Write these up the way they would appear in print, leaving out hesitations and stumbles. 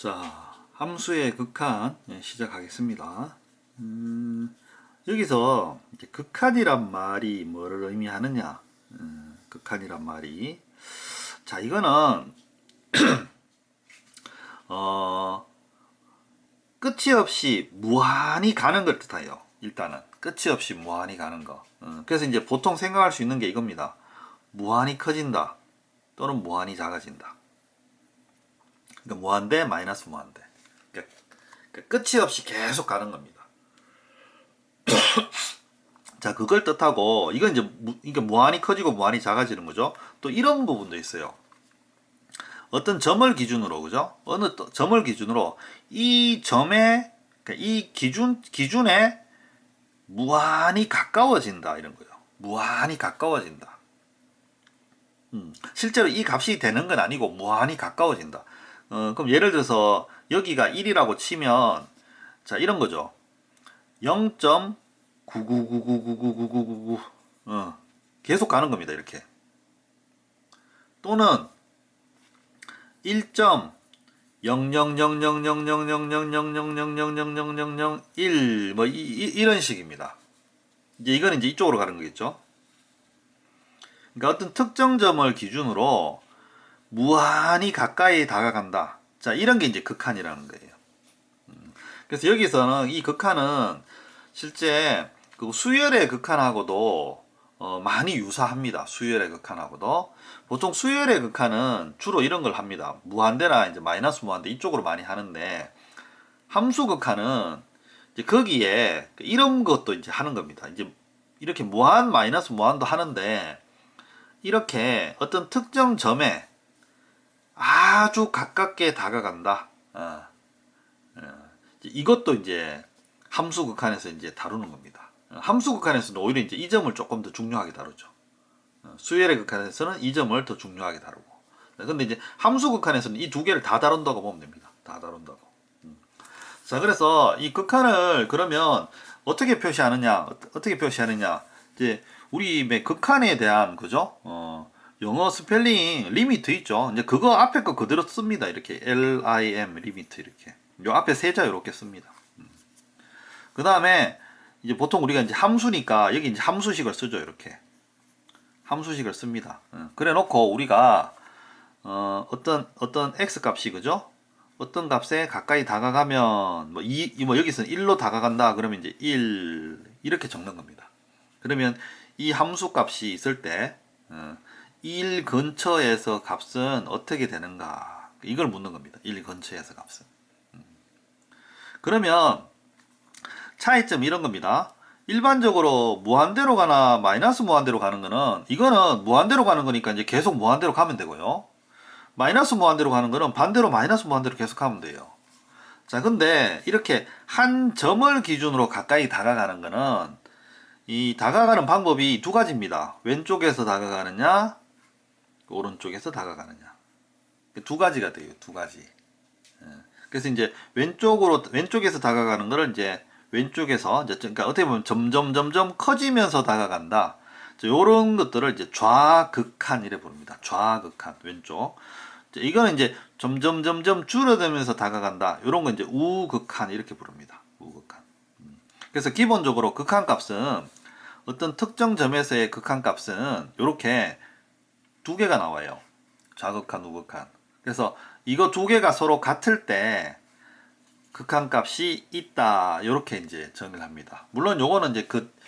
자, 함수의 극한 시작하겠습니다. 여기서 이제 극한이란 말이 뭐를 의미하느냐? 극한이란 말이 자, 이거는 어, 끝이 없이 무한히 가는 걸 뜻해요. 일단은 끝이 없이 무한히 가는 거. 그래서 이제 보통 생각할 수 있는 게 이겁니다. 무한히 커진다 또는 무한히 작아진다. 그러니까 무한대 마이너스 무한대. 그러니까 끝이 없이 계속 가는 겁니다. 자, 그걸 뜻하고 이건 이제 이게 무한히 커지고 무한히 작아지는 거죠. 또 이런 부분도 있어요. 어떤 점을 기준으로, 그죠? 어느 점을 기준으로 이 점에 그러니까 이 기준에 무한히 가까워진다 이런 거예요. 무한히 가까워진다. 실제로 이 값이 되는 건 아니고 무한히 가까워진다. 그럼 예를 들어서 여기가 1이라고 치면 자, 이런 거죠. 0.999999999 계속 가는 겁니다. 이렇게. 또는 1.00000000000000000001 뭐 이런 식입니다. 이제 이건 이제 이쪽으로 가는 거겠죠. 그러니까 어떤 특정 점을 기준으로 무한히 가까이 다가간다. 자, 이런 게 이제 극한이라는 거예요. 그래서 여기서는 이 극한은 실제 그 수열의 극한하고도 많이 유사합니다. 수열의 극한하고도. 보통 수열의 극한은 주로 이런 걸 합니다. 무한대나 이제 마이너스 무한대 이쪽으로 많이 하는데, 함수 극한은 이제 거기에 이런 것도 이제 하는 겁니다. 이제 이렇게 무한 마이너스 무한도 하는데, 이렇게 어떤 특정 점에 아주 가깝게 다가간다. 이것도 이제 함수 극한에서 이제 다루는 겁니다. 함수 극한에서는 오히려 이제 이 점을 조금 더 중요하게 다루죠. 수열의 극한에서는 이 점을 더 중요하게 다루고. 근데 이제 함수 극한에서는 이 두 개를 다 다룬다고 보면 됩니다. 다 다룬다고. 자, 그래서 이 극한을 그러면 어떻게 표시하느냐? 어떻게 표시하느냐? 이제 우리 극한에 대한 그죠? 영어 스펠링 리미트 있죠. 이제 그거 앞에 거 그대로 씁니다. 이렇게 LIM 리미트 이렇게. 요 앞에 세자 이렇게 씁니다. 그 다음에 이제 보통 우리가 이제 함수니까 여기 이제 함수식을 쓰죠. 이렇게 함수식을 씁니다. 그래 놓고 우리가 어떤 x 값이 그죠? 어떤 값에 가까이 다가가면 뭐 여기서는 1로 다가간다 그러면 이제 1 이렇게 적는 겁니다. 그러면 이 함수 값이 있을 때 1 근처에서 값은 어떻게 되는가 이걸 묻는 겁니다. 1 근처에서 값은. 그러면 차이점 이런 겁니다. 일반적으로 무한대로 가나 마이너스 무한대로 가는 거는 이거는 무한대로 가는 거니까 이제 계속 무한대로 가면 되고요. 마이너스 무한대로 가는 거는 반대로 마이너스 무한대로 계속 가면 돼요. 자, 근데 이렇게 한 점을 기준으로 가까이 다가가는 거는 이 다가가는 방법이 두 가지입니다. 왼쪽에서 다가가느냐, 오른쪽에서 다가가느냐. 두 가지가 돼요. 두 가지. 그래서 이제 왼쪽에서 다가가는 거를 이제 왼쪽에서 이제 그러니까 어떻게 보면 점점 커지면서 다가간다. 이런 것들을 이제 좌극한 이래 부릅니다. 좌극한 왼쪽. 이거는 이제 점점 줄어들면서 다가간다. 이런 건 이제 우극한 이렇게 부릅니다. 우극한. 그래서 기본적으로 극한 값은 어떤 특정 점에서의 극한 값은 이렇게 두 개가 나와요. 좌극한, 우극한. 그래서 이거 두 개가 서로 같을 때 극한값이 있다 이렇게 이제 정의를 합니다. 물론 요거는 이제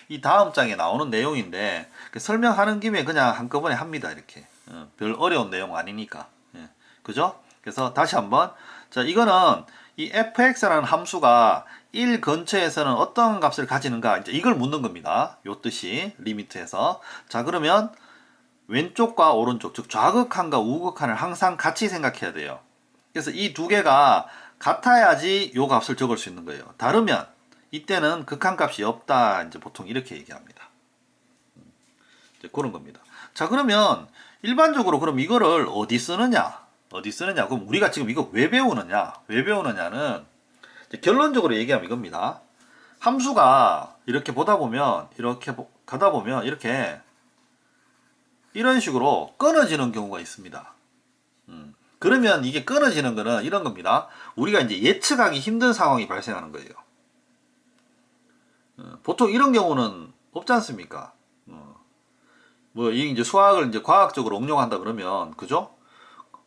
이 다음 장에 나오는 내용인데 설명하는 김에 그냥 한꺼번에 합니다. 이렇게 별 어려운 내용 아니니까. 그죠? 그래서 다시 한번 자, 이거는 이 fx라는 함수가 1 근처에서는 어떤 값을 가지는가 이제 이걸 묻는 겁니다. 요 뜻이 리미트에서. 자, 그러면 왼쪽과 오른쪽 즉 좌극한과 우극한을 항상 같이 생각해야 돼요. 그래서 이 두 개가 같아야지 요 값을 적을 수 있는 거예요. 다르면 이때는 극한값이 없다. 이제 보통 이렇게 얘기합니다. 이제 그런 겁니다. 자, 그러면 일반적으로 그럼 이거를 어디 쓰느냐? 어디 쓰느냐? 그럼 우리가 지금 이거 왜 배우느냐? 왜 배우느냐는 결론적으로 얘기하면 이겁니다. 함수가 이렇게 보다 보면 이렇게 가다 보면 이렇게 이런 식으로 끊어지는 경우가 있습니다. 그러면 이게 끊어지는 거는 이런 겁니다. 우리가 이제 예측하기 힘든 상황이 발생하는 거예요. 보통 이런 경우는 없지 않습니까? 뭐, 이 이제 수학을 이제 과학적으로 응용한다 그러면, 그죠?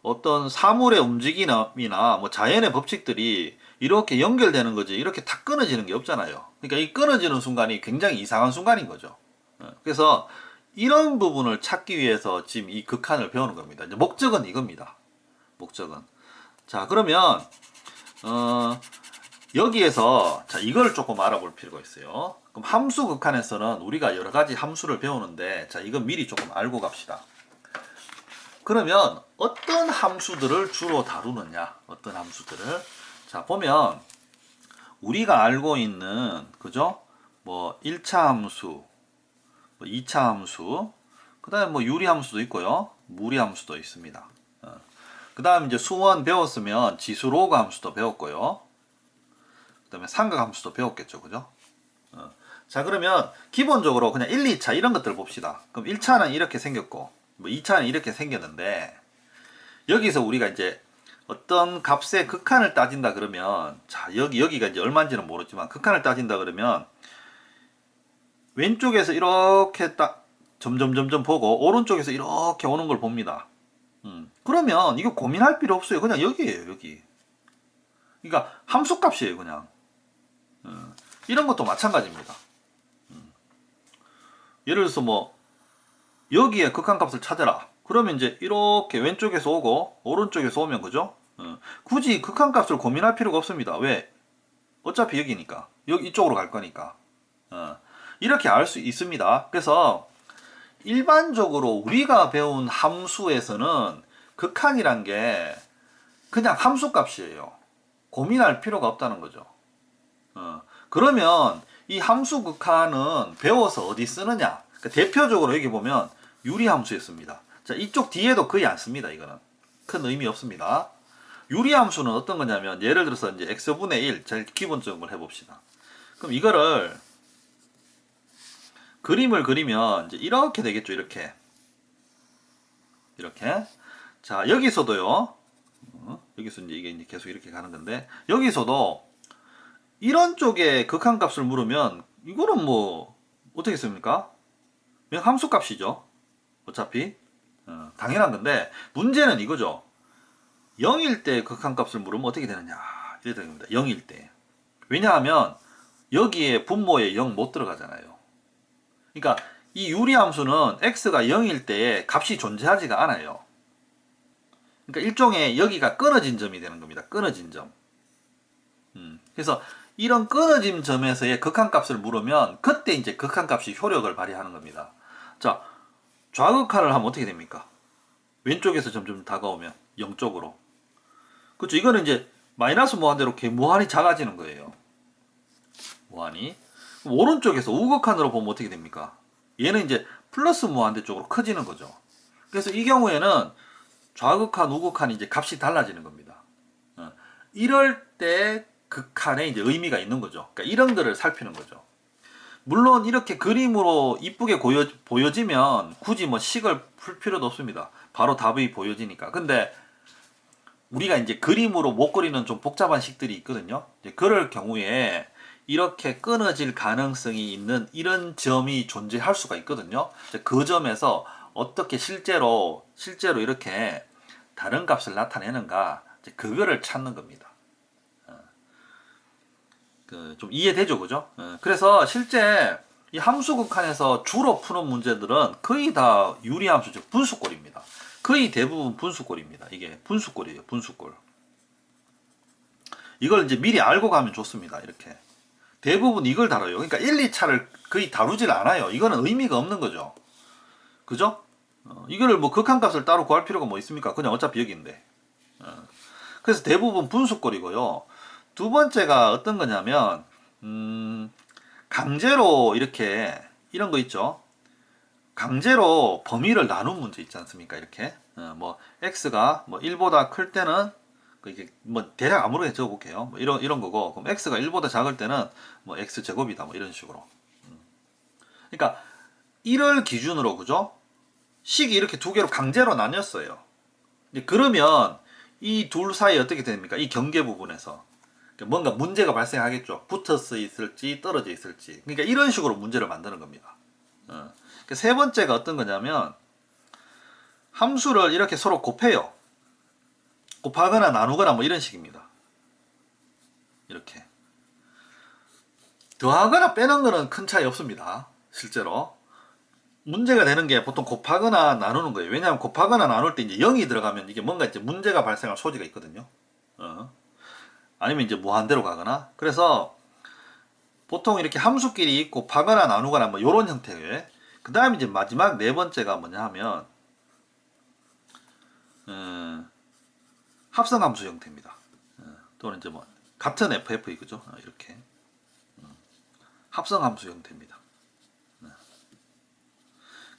어떤 사물의 움직임이나 뭐 자연의 법칙들이 이렇게 연결되는 거지, 이렇게 다 끊어지는 게 없잖아요. 그러니까 이 끊어지는 순간이 굉장히 이상한 순간인 거죠. 그래서 이런 부분을 찾기 위해서 지금 이 극한을 배우는 겁니다. 이제 목적은 이겁니다. 목적은. 자, 그러면, 어, 여기에서 자 이걸 조금 알아볼 필요가 있어요. 그럼 함수 극한에서는 우리가 여러 가지 함수를 배우는데 자 이건 미리 조금 알고 갑시다. 그러면 어떤 함수들을 주로 다루느냐? 어떤 함수들을 자 보면 우리가 알고 있는 그죠? 뭐 1차 함수, 뭐 2차 함수, 그다음에 뭐 유리 함수도 있고요. 무리 함수도 있습니다. 그다음 이제 수원 배웠으면 지수 로그 함수도 배웠고요. 그 다음에 삼각함수도 배웠겠죠. 그죠? 자, 그러면 기본적으로 그냥 1, 2차 이런 것들을 봅시다. 그럼 1차는 이렇게 생겼고, 뭐 2차는 이렇게 생겼는데, 여기서 우리가 이제 어떤 값의 극한을 따진다 그러면, 자, 여기가 이제 얼마인지는 모르지만, 극한을 따진다 그러면, 왼쪽에서 이렇게 딱 점점 보고, 오른쪽에서 이렇게 오는 걸 봅니다. 그러면 이거 고민할 필요 없어요. 그냥 여기에요, 여기. 그러니까 함수값이에요, 그냥. 이런 것도 마찬가지입니다. 예를 들어서 뭐 여기에 극한값을 찾아라. 그러면 이제 이렇게 왼쪽에서 오고 오른쪽에서 오면 그죠? 굳이 극한값을 고민할 필요가 없습니다. 왜? 어차피 여기니까. 여기 이쪽으로 갈 거니까. 이렇게 알 수 있습니다. 그래서 일반적으로 우리가 배운 함수에서는 극한이란 게 그냥 함수값이에요. 고민할 필요가 없다는 거죠. 그러면 이 함수 극한은 배워서 어디 쓰느냐? 그러니까 대표적으로 여기 보면 유리함수에 씁니다. 자, 이쪽 뒤에도 거의 안 씁니다. 이거는 큰 의미 없습니다. 유리함수는 어떤 거냐면 예를 들어서 이제 x분의 1 제일 기본적인 걸 해봅시다. 그럼 이거를 그림을 그리면 이제 이렇게 되겠죠. 이렇게 자 여기서도요. 여기서 이제 이게 이제 계속 이렇게 가는 건데 여기서도 이런 쪽에 극한값을 물으면 이거는 뭐 어떻게 씁니까? 그냥 함수값이죠. 어차피 당연한 건데 문제는 이거죠. 0일 때 극한값을 물으면 어떻게 되느냐 이래 되는 겁니다. 0일 때. 왜냐하면 여기에 분모에 0 못 들어가잖아요. 그러니까 이 유리함수는 x가 0일 때에 값이 존재하지가 않아요. 그러니까 일종의 여기가 끊어진 점이 되는 겁니다. 끊어진 점. 그래서 이런 끊어진 점에서의 극한값을 물으면 그때 이제 극한값이 효력을 발휘하는 겁니다. 자, 좌극한을 하면 어떻게 됩니까? 왼쪽에서 점점 다가오면 0쪽으로. 그렇죠. 이거는 이제 마이너스 무한대로 무한히 작아지는 거예요. 무한히. 오른쪽에서 우극한으로 보면 어떻게 됩니까? 얘는 이제 플러스 무한대 쪽으로 커지는 거죠. 그래서 이 경우에는 좌극한, 우극한이 이제 값이 달라지는 겁니다. 이럴 때 극한에 이제 의미가 있는 거죠. 그러니까 이런 거를 살피는 거죠. 물론 이렇게 그림으로 이쁘게 보여지면 굳이 뭐 식을 풀 필요도 없습니다. 바로 답이 보여지니까. 근데 우리가 이제 그림으로 못 그리는 좀 복잡한 식들이 있거든요. 이제 그럴 경우에 이렇게 끊어질 가능성이 있는 이런 점이 존재할 수가 있거든요. 그 점에서 어떻게 실제로 이렇게 다른 값을 나타내는가 그거를 찾는 겁니다. 좀 이해되죠, 그죠? 그래서 실제 이 함수 극한에서 주로 푸는 문제들은 거의 다 유리함수, 즉 분수꼴입니다. 거의 대부분 분수꼴입니다. 이게 분수꼴이에요, 분수꼴. 이걸 이제 미리 알고 가면 좋습니다. 이렇게. 대부분 이걸 다뤄요. 그러니까 1, 2차를 거의 다루질 않아요. 이거는 의미가 없는 거죠. 그죠? 이거를 뭐 극한값을 따로 구할 필요가 뭐 있습니까? 그냥 어차피 여기인데. 그래서 대부분 분수꼴이고요. 두 번째가 어떤 거냐면 강제로 이렇게 이런 거 있죠. 강제로 범위를 나눈 문제 있지 않습니까? 이렇게 뭐 x가 뭐 1보다 클 때는 이게 뭐 대략 아무렇게 적어볼게요. 뭐 이런 거고 그럼 x가 1보다 작을 때는 뭐 x 제곱이다 뭐 이런 식으로. 그러니까 1을 기준으로 그죠? 식이 이렇게 두 개로 강제로 나뉘었어요. 그러면 이 둘 사이 어떻게 됩니까? 이 경계 부분에서 그러니까 뭔가 문제가 발생하겠죠. 붙어서 있을지 떨어져 있을지. 그러니까 이런 식으로 문제를 만드는 겁니다. 그러니까 세 번째가 어떤 거냐면 함수를 이렇게 서로 곱해요. 곱하거나 나누거나 뭐 이런 식입니다. 이렇게 더하거나 빼는 거는 큰 차이 없습니다. 실제로 문제가 되는 게 보통 곱하거나 나누는 거예요. 왜냐하면 곱하거나 나눌 때 이제 0이 들어가면 이게 뭔가 이제 문제가 발생할 소지가 있거든요. 아니면 이제 무한대로 가거나. 그래서 보통 이렇게 함수끼리 곱하거나 나누거나 뭐 이런 형태의. 그 다음에 이제 마지막 네 번째가 뭐냐 하면 합성함수 형태입니다. 또는 이제 뭐 같은 FF 그죠? 이렇게 합성함수 형태입니다.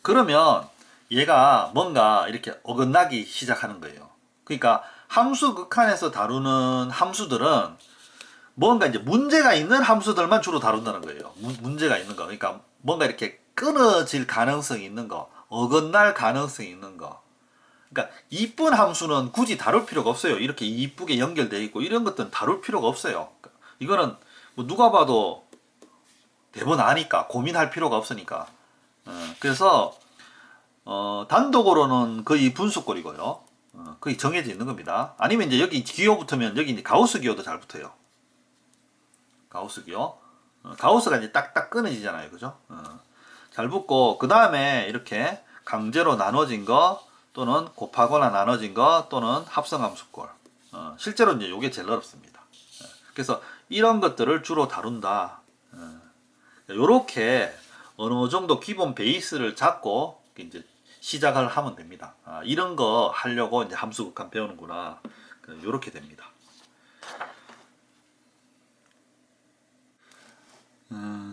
그러면 얘가 뭔가 이렇게 어긋나기 시작하는 거예요. 그러니까 함수 극한에서 다루는 함수들은 뭔가 이제 문제가 있는 함수들만 주로 다룬다는 거예요. 문제가 있는 거. 그러니까 뭔가 이렇게 끊어질 가능성이 있는 거, 어긋날 가능성이 있는 거. 그러니까 이쁜 함수는 굳이 다룰 필요가 없어요. 이렇게 이쁘게 연결되어 있고 이런 것들은 다룰 필요가 없어요. 이거는 뭐 누가 봐도 대부분 아니까 고민할 필요가 없으니까. 그래서 단독으로는 거의 분수꼴이고요. 거의 정해져 있는 겁니다. 아니면 이제 여기 기호 붙으면 여기 이제 가우스 기호도 잘 붙어요. 가우스 기호. 가우스가 이제 딱딱 끊어지잖아요. 그죠? 잘 붙고 그 다음에 이렇게 강제로 나눠진 거 또는 곱하거나 나눠진 거 또는 합성함수꼴. 실제로 이제 이게 제일 어렵습니다. 그래서 이런 것들을 주로 다룬다. 요렇게 어느 정도 기본 베이스를 잡고 이제 시작을 하면 됩니다. 이런 거 하려고 이제 함수극한 배우는구나. 요렇게 됩니다.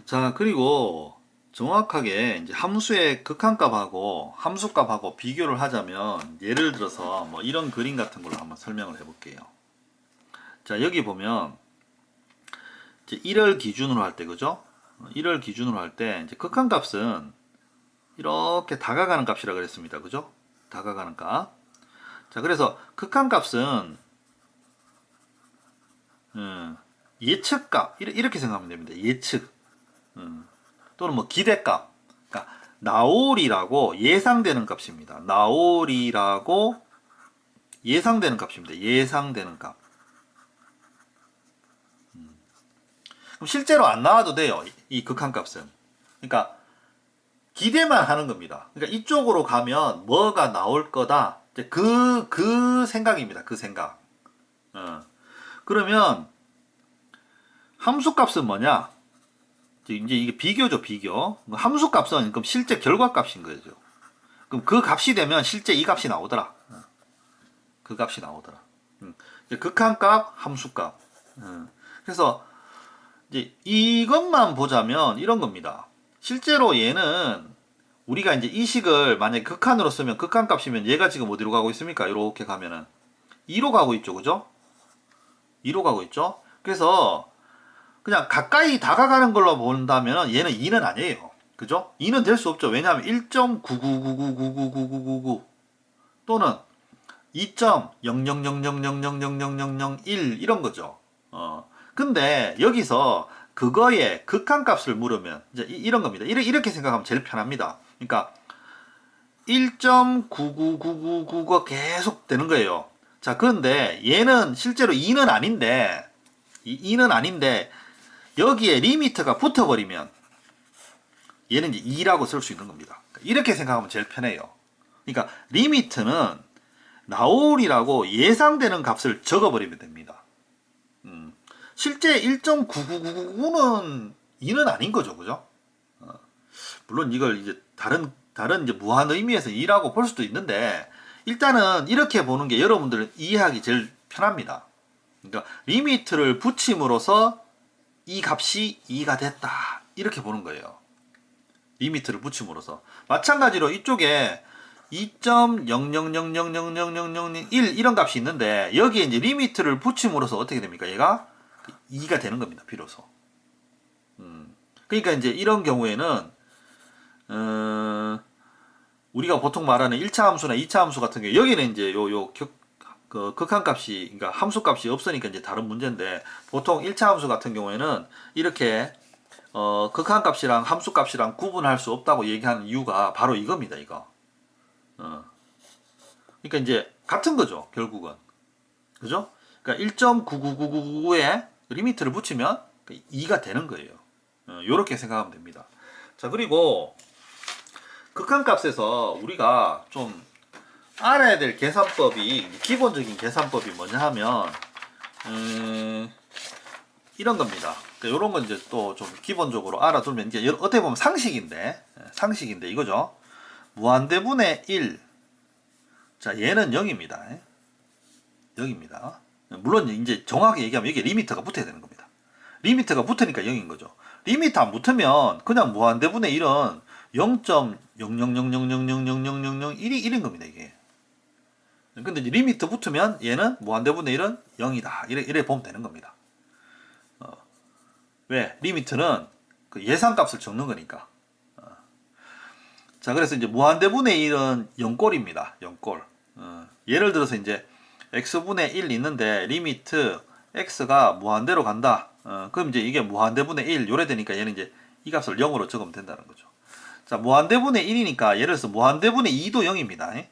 자, 그리고 정확하게 이제 함수의 극한값하고 함수값하고 비교를 하자면 예를 들어서 뭐 이런 그림 같은 걸로 한번 설명을 해 볼게요. 자, 여기 보면 이제 1을 기준으로 할 때 그죠? 1을 기준으로 할 때 이제 극한값은 이렇게 다가가는 값이라 그랬습니다. 그죠? 다가가는 값. 자, 그래서 극한값은 예측값 이렇게 생각하면 됩니다. 예측. 또는 뭐 기대값. 그러니까 나올이라고 예상되는 값입니다. 나올이라고 예상되는 값입니다. 예상되는 값. 그럼 실제로 안 나와도 돼요. 이 극한값은. 그러니까 기대만 하는 겁니다. 그러니까 이쪽으로 가면 뭐가 나올 거다. 이제 그 생각입니다. 그 생각. 그러면 함수값은 뭐냐? 이제 이게 비교죠, 비교. 함수값은 그럼 실제 결과값인 거죠. 그럼 그 값이 되면 실제 이 값이 나오더라. 그 값이 나오더라. 극한값, 함수값. 그래서 이제 이것만 보자면 이런 겁니다. 실제로 얘는 우리가 이제 이 식을 만약에 극한으로 쓰면 극한값이면 얘가 지금 어디로 가고 있습니까? 이렇게 가면은 2로 가고 있죠, 그죠? 2로 가고 있죠. 그래서 그냥 가까이 다가가는 걸로 본다면 얘는 2는 아니에요. 그죠? 2는 될 수 없죠. 왜냐하면 1.999999999 또는 2.00000000001 이런 거죠. 근데 여기서 그거의 극한값을 물으면 이제 이런 겁니다. 이렇게 생각하면 제일 편합니다. 그러니까 1.99999가 계속 되는 거예요. 자, 그런데 얘는 실제로 2는 아닌데 2는 아닌데 여기에 리미트가 붙어버리면 얘는 이제 2라고 쓸 수 있는 겁니다. 이렇게 생각하면 제일 편해요. 그러니까 리미트는 나올이라고 예상되는 값을 적어버리면 됩니다. 실제 1.99999는 2는 아닌 거죠, 그죠? 물론 이걸 이제 다른 이제 무한 의미에서 2라고 볼 수도 있는데 일단은 이렇게 보는 게 여러분들은 이해하기 제일 편합니다. 그러니까 리미트를 붙임으로써 이 값이 2가 됐다. 이렇게 보는 거예요. 리미트를 붙임으로써. 마찬가지로 이쪽에 2.000000001 이런 값이 있는데 여기에 이제 리미트를 붙임으로써 어떻게 됩니까? 얘가 2가 되는 겁니다. 비로소. 그러니까 이제 이런 경우에는 우리가 보통 말하는 1차 함수나 2차 함수 같은 경우 여기는 이제 그 극한값이, 그러니까 함수값이 없으니까 이제 다른 문제인데, 보통 1차 함수 같은 경우에는 이렇게 극한값이랑 함수값이랑 구분할 수 없다고 얘기하는 이유가 바로 이겁니다, 이거. 그러니까 이제 같은 거죠, 결국은. 그죠? 그러니까 1.99999에 리미트를 붙이면 2가 되는 거예요. 요렇게 생각하면 됩니다. 자, 그리고 극한값에서 우리가 좀 알아야 될 계산법이, 기본적인 계산법이 뭐냐 하면 이런 겁니다. 그러니까 이런 건 이제 또 좀 기본적으로 알아두면, 이제 어떻게 보면 상식인데 이거죠. 무한대분의 1. 자, 얘는 0입니다. 0입니다. 물론 이제 정확하게 얘기하면 여기에 리미터가 붙어야 되는 겁니다. 리미터가 붙으니까 0인 거죠. 리미터 안 붙으면 그냥 무한대분의 1은 0.00000000001이 1인 겁니다, 이게. 근데 이제 리미터 붙으면 얘는 무한대분의 1은 0이다. 이래 보면 되는 겁니다. 왜? 리미트는 그 예상값을 적는 거니까. 자, 그래서 이제 무한대분의 1은 0꼴입니다. 0꼴. 예를 들어서 이제 x분의 1 있는데 리미트 x가 무한대로 간다. 그럼 이제 이게 무한대분의 1 요래 되니까 얘는 이제 이 값을 0으로 적으면 된다는 거죠. 자, 무한대분의 1이니까 예를 들어서 무한대분의 2도 0입니다.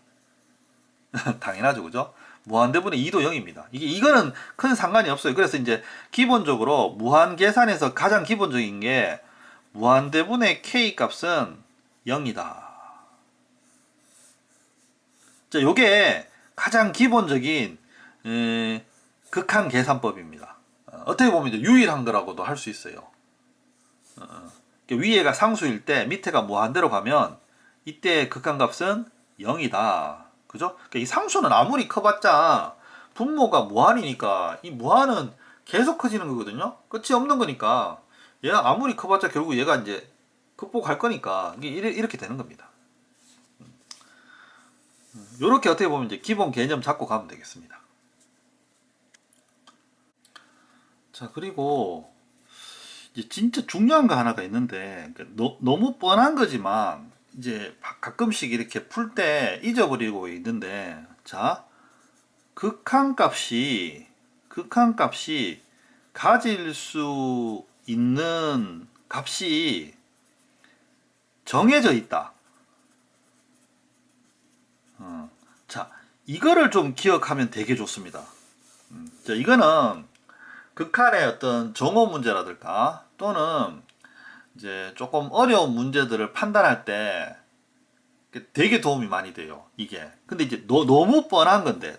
당연하죠, 그죠? 무한대분의 2도 0입니다. 이거는 큰 상관이 없어요. 그래서 이제 기본적으로 무한 계산에서 가장 기본적인 게 무한대분의 k 값은 0이다. 자, 요게 가장 기본적인 극한 계산법입니다. 어떻게 보면 이제 유일한 거라고도 할 수 있어요. 위에가 상수일 때 밑에가 무한대로 가면 이때 극한값은 0이다. 그죠? 그러니까 이 상수는 아무리 커봤자 분모가 무한이니까 이 무한은 계속 커지는 거거든요. 끝이 없는 거니까 얘가 아무리 커봤자 결국 얘가 이제 극복할 거니까 이렇게 되는 겁니다. 요렇게 어떻게 보면 이제 기본 개념 잡고 가면 되겠습니다. 자, 그리고 이제 진짜 중요한 거 하나가 있는데, 너무 뻔한 거지만 이제 가끔씩 이렇게 풀 때 잊어버리고 있는데, 자, 극한값이 가질 수 있는 값이 정해져 있다. 자, 이거를 좀 기억하면 되게 좋습니다. 자, 이거는 극한의 어떤 정오 문제라든가 또는 이제 조금 어려운 문제들을 판단할 때 되게 도움이 많이 돼요, 이게. 근데 이제 너무 뻔한 건데,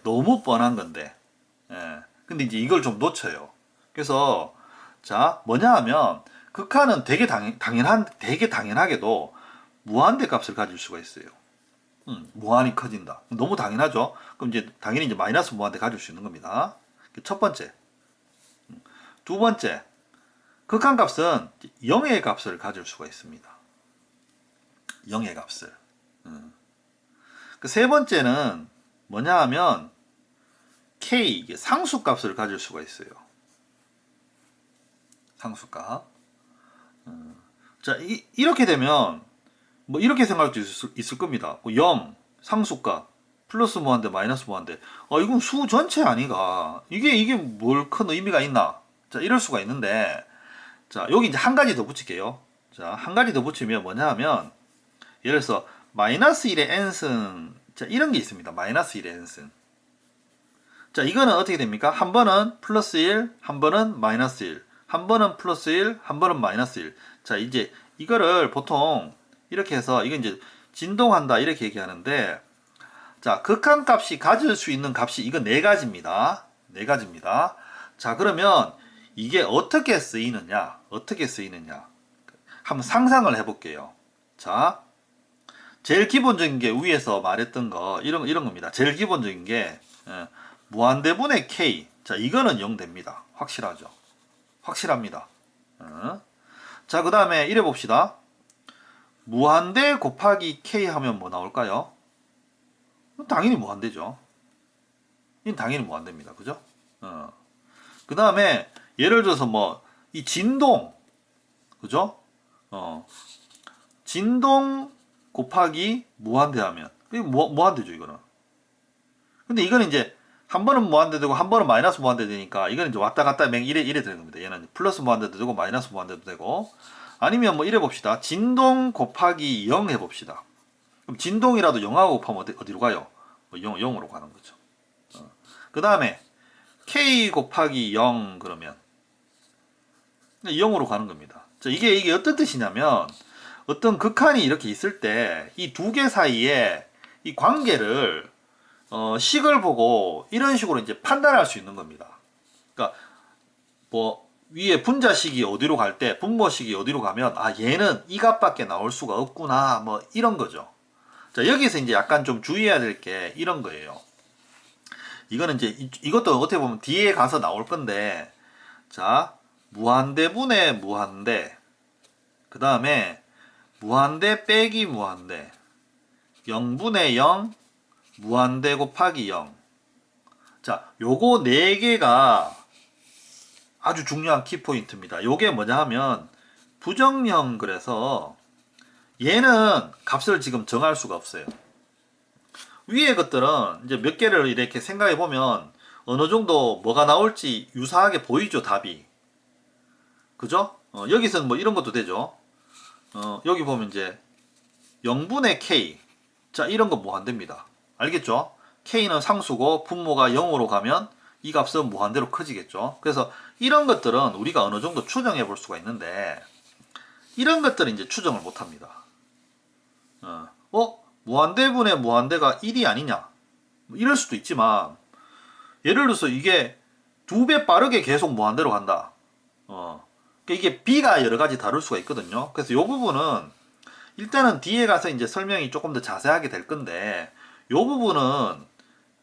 예. 근데 이제 이걸 좀 놓쳐요. 그래서, 자, 뭐냐 하면, 극한은 되게 되게 당연하게도 무한대 값을 가질 수가 있어요. 무한이 커진다. 너무 당연하죠? 그럼 이제 당연히 이제 마이너스 무한대 가질 수 있는 겁니다. 첫 번째. 두 번째. 극한값은 0의 값을 가질 수가 있습니다. 0의 값을. 그 세 번째는 뭐냐 하면 k, 상수값을 가질 수가 있어요. 상수값. 자, 이렇게 되면 뭐 이렇게 생각할 수 있을 겁니다. 0, 상수값, 플러스 무한대, 마이너스 무한대. 이건 수 전체 아니가. 이게 뭘 큰 의미가 있나? 자, 이럴 수가 있는데, 자, 여기 이제 한 가지 더 붙일게요. 자, 한 가지 더 붙이면 뭐냐 하면, 예를 들어서, 마이너스 1의 n승, 자, 이런 게 있습니다. 마이너스 1의 n승. 자, 이거는 어떻게 됩니까? 한 번은 플러스 1, 한 번은 마이너스 1, 한 번은 플러스 1, 한 번은 마이너스 1. 자, 이제 이거를 보통 이렇게 해서, 이건 이제 진동한다, 이렇게 얘기하는데, 자, 극한값이 가질 수 있는 값이 이거 네 가지입니다. 네 가지입니다. 자, 그러면 이게 어떻게 쓰이느냐? 한번 상상을 해볼게요. 자, 제일 기본적인 게 위에서 말했던 거, 이런 겁니다. 제일 기본적인 게, 무한대분의 k. 자, 이거는 0 됩니다. 확실하죠? 확실합니다. 자, 그 다음에 이래 봅시다. 무한대 곱하기 k 하면 뭐 나올까요? 당연히 무한대죠. 이건 당연히 무한대입니다. 그죠? 그 다음에 예를 들어서 뭐 이 진동, 그죠? 진동 곱하기 무한대 하면 이거 무한대죠, 이거는. 근데 이거는 이제 한 번은 무한대 되고 한 번은 마이너스 무한대 되니까 이건 이제 왔다 갔다 맹 이래 되는 겁니다. 얘는 플러스 무한대도 되고 마이너스 무한대도 되고. 아니면 뭐 이래 봅시다. 진동 곱하기 0 해봅시다. 그럼 진동이라도 0하고 곱하면 어디로 가요? 뭐 0으로 가는 거죠. 그 다음에 k 곱하기 0 그러면 0으로 가는 겁니다. 자, 이게 어떤 뜻이냐면 어떤 극한이 이렇게 있을 때 이 두 개 사이에 이 관계를 식을 보고 이런 식으로 이제 판단할 수 있는 겁니다. 그러니까 뭐 위에 분자식이 어디로 갈 때 분모식이 어디로 가면 아 얘는 이 값밖에 나올 수가 없구나 뭐 이런 거죠. 자, 여기서 이제 약간 좀 주의해야 될 게 이런 거예요. 이거는 이제 이것도 어떻게 보면 뒤에 가서 나올 건데 자 무한대분의 무한대 그 다음에 무한대 빼기 무한대 0분의 0 무한대 곱하기 0. 자, 요거 4개가 아주 중요한 키포인트입니다. 요게 뭐냐 하면 부정형 그래서 얘는 값을 지금 정할 수가 없어요. 위에 것들은 이제 몇 개를 이렇게 생각해 보면 어느 정도 뭐가 나올지 유사하게 보이죠, 답이. 그죠? 여기서는 뭐 이런 것도 되죠. 여기 보면 이제 0분의 k. 자, 이런 거 무한대입니다. 알겠죠? k는 상수고 분모가 0으로 가면 이 값은 무한대로 커지겠죠. 그래서 이런 것들은 우리가 어느 정도 추정해 볼 수가 있는데 이런 것들은 이제 추정을 못 합니다. 무한대분의 무한대가 1이 아니냐? 뭐 이럴 수도 있지만 예를 들어서 이게 2배 빠르게 계속 무한대로 간다. 그러니까 이게 b가 여러 가지 다를 수가 있거든요. 그래서 이 부분은 일단은 뒤에 가서 이제 설명이 조금 더 자세하게 될 건데 이 부분은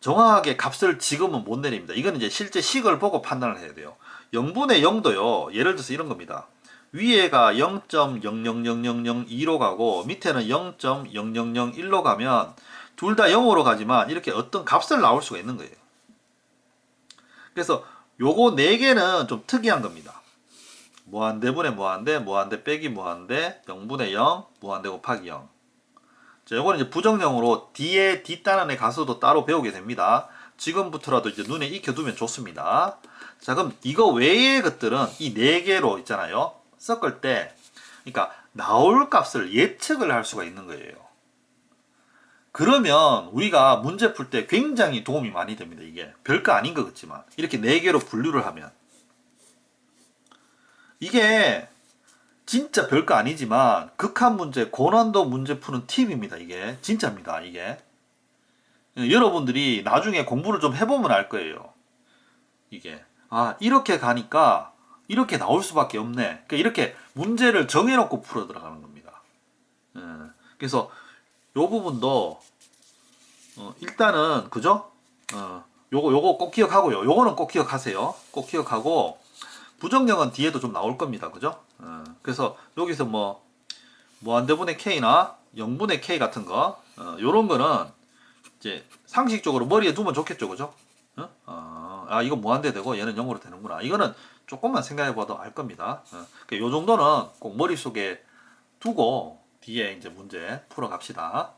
정확하게 값을 지금은 못 내립니다. 이건 이제 실제 식을 보고 판단을 해야 돼요. 0분의 0도요. 예를 들어서 이런 겁니다. 위에가 0.00002로 가고 밑에는 0.0001로 가면 둘 다 0으로 가지만 이렇게 어떤 값을 나올 수가 있는 거예요. 그래서 요거 4개는 좀 특이한 겁니다. 무한대분의 무한대, 무한대 빼기 무한대, 0분의 0, 무한대 곱하기 0. 자, 요거는 이제 부정형으로 뒤에 뒷단원의 가수도 따로 배우게 됩니다. 지금부터라도 이제 눈에 익혀두면 좋습니다. 자, 그럼 이거 외의 것들은 이 4개로 있잖아요. 섞을 때, 그러니까 나올 값을 예측을 할 수가 있는 거예요. 그러면 우리가 문제 풀 때 굉장히 도움이 많이 됩니다. 이게 별거 아닌 것 같지만 이렇게 4개로 분류를 하면 이게 진짜 별거 아니지만 극한 문제, 고난도 문제 푸는 팁입니다. 이게 진짜입니다. 이게 여러분들이 나중에 공부를 좀 해보면 알 거예요. 이게 이렇게 가니까 이렇게 나올 수밖에 없네. 그러니까 이렇게 문제를 정해놓고 풀어 들어가는 겁니다. 그래서 요 부분도 일단은 그죠? 요거 꼭 기억하고요. 요거는 꼭 기억하세요. 꼭 기억하고 부정형은 뒤에도 좀 나올 겁니다. 그죠? 그래서 여기서 뭐 무한대분의 k나 0분의 k 같은 거 요런 거는 이제 상식적으로 머리에 두면 좋겠죠. 그죠? 이거 무한대 되고 얘는 0으로 되는구나. 이거는 조금만 생각해봐도 알 겁니다. 그러니까 요 정도는 꼭 머릿속에 두고 뒤에 이제 문제 풀어 갑시다.